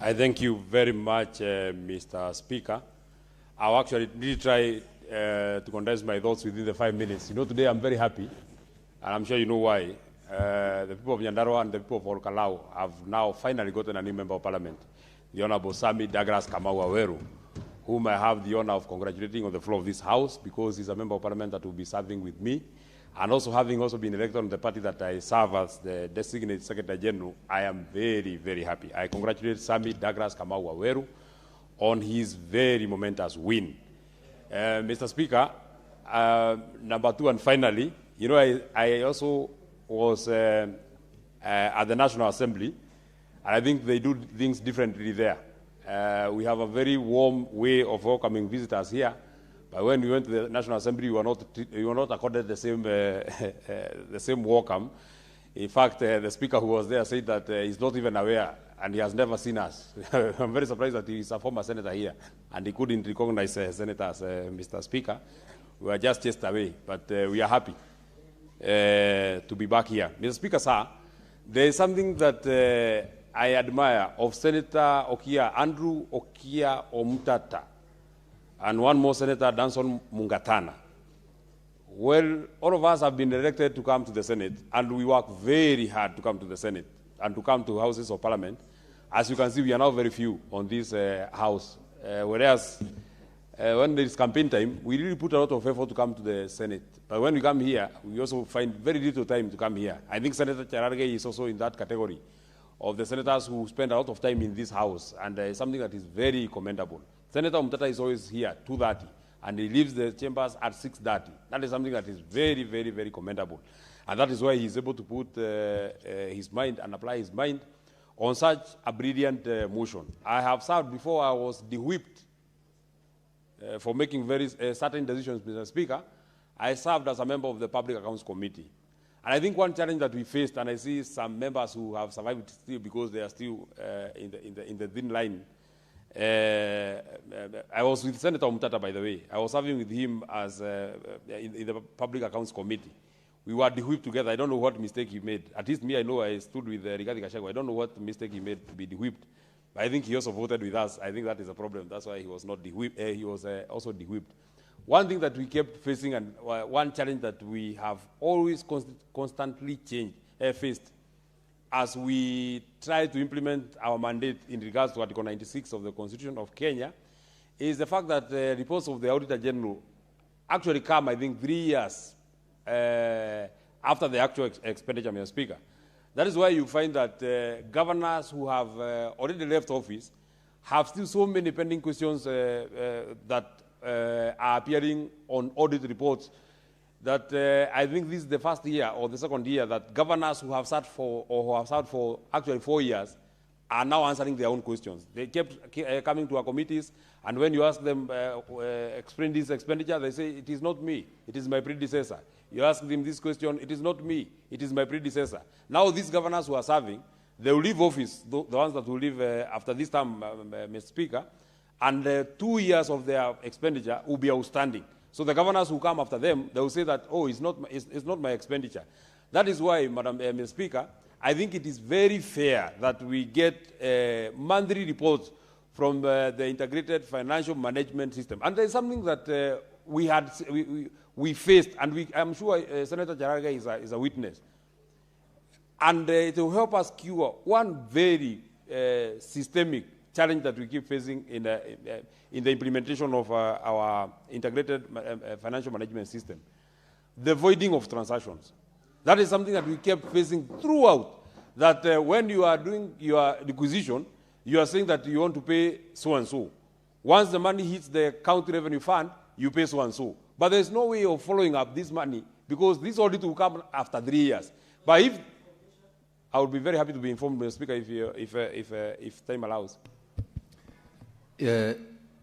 I thank you very much, Mr. Speaker. I'll actually really try to condense my thoughts within the 5 minutes. You know, today I'm very happy, and I'm sure you know why. The people of Nyandarua and the people of Olkalau have now finally gotten a new member of parliament, the Honorable Sami Douglas Kamau Aweru, whom I have the honor of congratulating on the floor of this House because he's a member of parliament that will be serving with me. And also having also been elected on the party that I serve as the designated Secretary General, I am very, very happy. I congratulate Sami Douglas Kamau Aweru on his very momentous win. Mr. Speaker, number two, and finally, you know, I also was at the National Assembly, and I think they do things differently there. We have a very warm way of welcoming visitors here. But when we went to the National Assembly, we were not accorded the same welcome. In fact, the speaker who was there said that he's not even aware and he has never seen us. I'm very surprised that he's a former senator here and he couldn't recognize senators, Mr. Speaker. We were just chased away, but we are happy to be back here. Mr. Speaker, sir, there is something that I admire of Senator Andrew Okia Omutata, and one more Senator, Danson Mungatana. Well, all of us have been elected to come to the Senate, and we work very hard to come to the Senate and to come to houses of parliament. As you can see, we are now very few on this house, whereas when there is campaign time, we really put a lot of effort to come to the Senate. But when we come here, we also find very little time to come here. I think Senator Cherargei is also in that category of the senators who spend a lot of time in this house, and something that is very commendable. Senator Mutata is always here 2:30, and he leaves the chambers at 6:30. That is something that is very, very, very commendable. And that is why he is able to put his mind and apply his mind on such a brilliant motion. I have served before I was de-whipped for making very certain decisions, Mr. Speaker. I served as a member of the Public Accounts Committee. And I think one challenge that we faced, and I see some members who have survived still because they are still in the thin line. I was with Senator Mutata, by the way. I was serving with him as in the Public Accounts Committee. We were de-whipped together. I don't know what mistake he made. At least me, I know I stood with Rigathi Gachagua. I don't know what mistake he made to be de-whipped. But I think he also voted with us. I think that is a problem. That's why he was not de-whipped. He was also de-whipped. One thing that we kept facing, and one challenge that we have always constantly faced, as we try to implement our mandate in regards to Article 96 of the Constitution of Kenya, is the fact that reports of the Auditor General actually come, I think, 3 years after the actual expenditure, Mr. Speaker. That is why you find that governors who have already left office have still so many pending questions that are appearing on audit reports, that I think this is the first year or the second year that governors who have sat for, or who have sat for actually 4 years, are now answering their own questions. They kept coming to our committees, and when you ask them, explain this expenditure, they say, it is not me, it is my predecessor. You ask them this question, it is not me, it is my predecessor. Now these governors who are serving, they will leave office, the ones that will leave after this time, Mr. Speaker, and 2 years of their expenditure will be outstanding. So the governors who come after them, they will say that, oh, it's not my expenditure. That is why, Madam Mr. Speaker, I think it is very fair that we get monthly reports from the Integrated Financial Management System. And there is something that we faced, and I'm sure Senator Cherargei is a witness. And it will help us cure one very systemic challenge that we keep facing in the implementation of our integrated financial management system, the voiding of transactions. That is something that we kept facing throughout, that when you are doing your requisition, you are saying that you want to pay so-and-so. Once the money hits the county revenue fund, you pay so-and-so. But there's no way of following up this money because this audit will come after 3 years. But if, I would be very happy to be informed, Mr. Speaker, if time allows.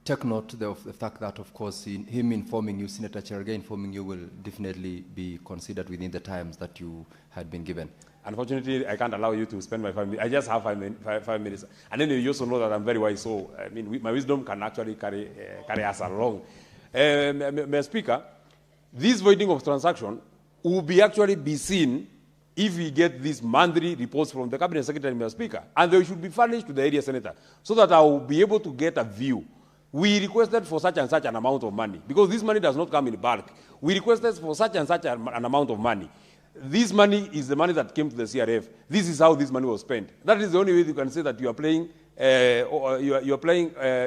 Take note of the fact that, of course, him informing you, Senator Cherargei informing you, will definitely be considered within the times that you had been given. Unfortunately, I can't allow you to spend my 5 minutes. I just have 5 minutes. And then you also know that I'm very wise, so I mean, my wisdom can actually carry us along. Mr. Speaker, this voiding of transaction will actually be seen if we get these monthly reports from the Cabinet Secretary, Mr. Speaker, and they should be furnished to the area senator, so that I will be able to get a view. We requested for such and such an amount of money, because this money does not come in bulk. We requested for such and such an amount of money. This money is the money that came to the CRF. This is how this money was spent. That is the only way you can say that you are playing,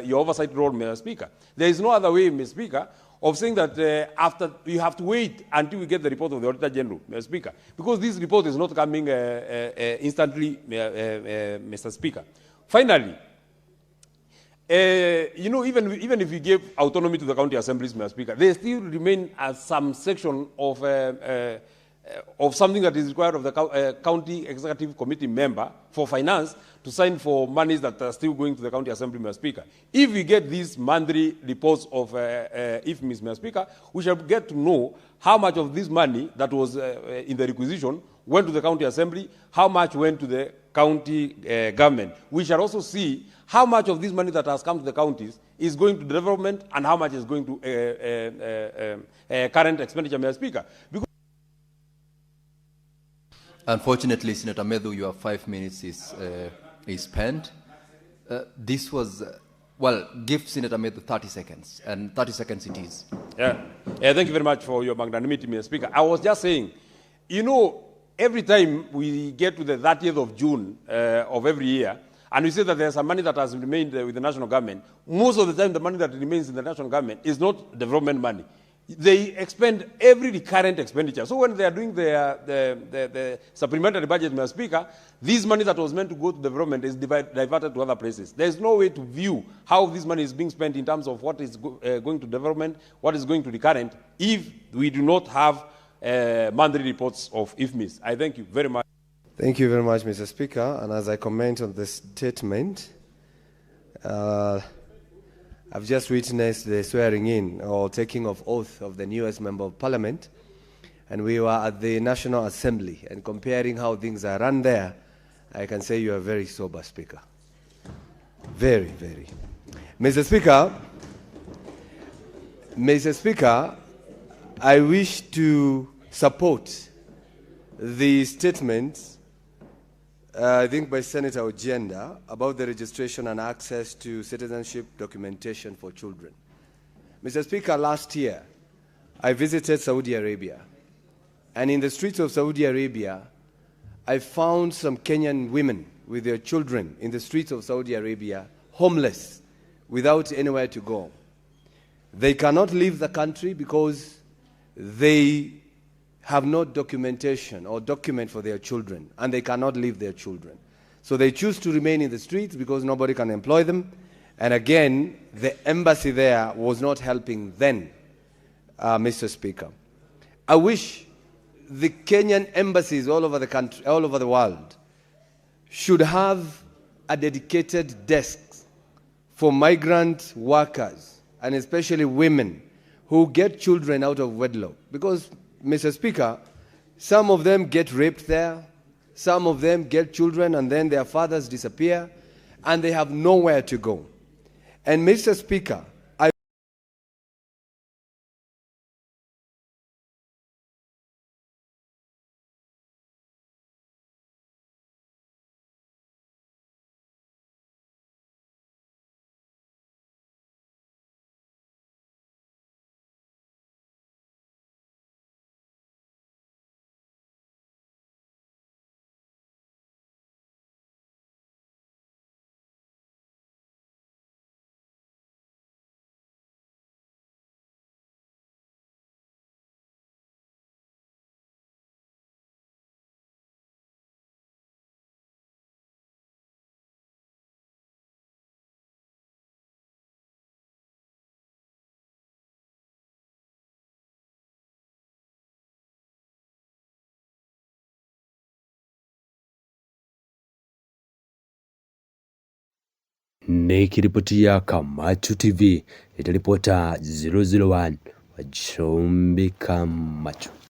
your oversight role, Mr. Speaker. There is no other way, Mr. Speaker, of saying that after you have to wait until we get the report of the Auditor General, Mr. Speaker, because this report is not coming instantly, Mr. Speaker. Finally, you know, even if you give autonomy to the county assemblies, Mr. Speaker, there still remain some section of something that is required of the county executive committee member for finance to sign for monies that are still going to the county assembly, Mr. Speaker. If we get these monthly reports of IFMIS, Mr. Speaker, we shall get to know how much of this money that was in the requisition went to the county assembly, how much went to the county government. We shall also see how much of this money that has come to the counties is going to development and how much is going to current expenditure, Mr. Speaker. Because unfortunately, Senator Methu, your 5 minutes is spent. This was, well, give Senator Methu 30 seconds, and 30 seconds it is. Thank you very much for your magnanimity, Mr. Speaker. I was just saying, you know, every time we get to the 30th of June of every year, and we say that there's some money that has remained with the national government, most of the time the money that remains in the national government is not development money. They expend every recurrent expenditure. So when they are doing the supplementary budget, Mr. Speaker, this money that was meant to go to development is diverted to other places. There is no way to view how this money is being spent in terms of what is going to development, what is going to recurrent, if we do not have monthly reports of IFMIS. I thank you very much. Thank you very much, Mr. Speaker. And as I comment on the statement, I've just witnessed the swearing in or taking of oath of the newest member of parliament, and we were at the National Assembly, and comparing how things are run there, I can say you are very sober, Speaker. Very, very. Mr. Speaker, I wish to support the statement I think by Senator Ojenda about the registration and access to citizenship documentation for children. Mr. Speaker, last year I visited Saudi Arabia, and in the streets of Saudi Arabia I found some Kenyan women with their children in the streets of Saudi Arabia, homeless, without anywhere to go. They cannot leave the country because they have no documentation or document for their children, and they cannot leave their children. So they choose to remain in the streets because nobody can employ them. And again, the embassy there was not helping then, Mr. Speaker. I wish the Kenyan embassies all over the country, all over the world, should have a dedicated desk for migrant workers, and especially women who get children out of wedlock. Because, Mr. Speaker, some of them get raped there, some of them get children and then their fathers disappear, and they have nowhere to go. And Mr. Speaker, Nikiripotia Kamachu TV, itaripota 001 wa Chombi Kamachu.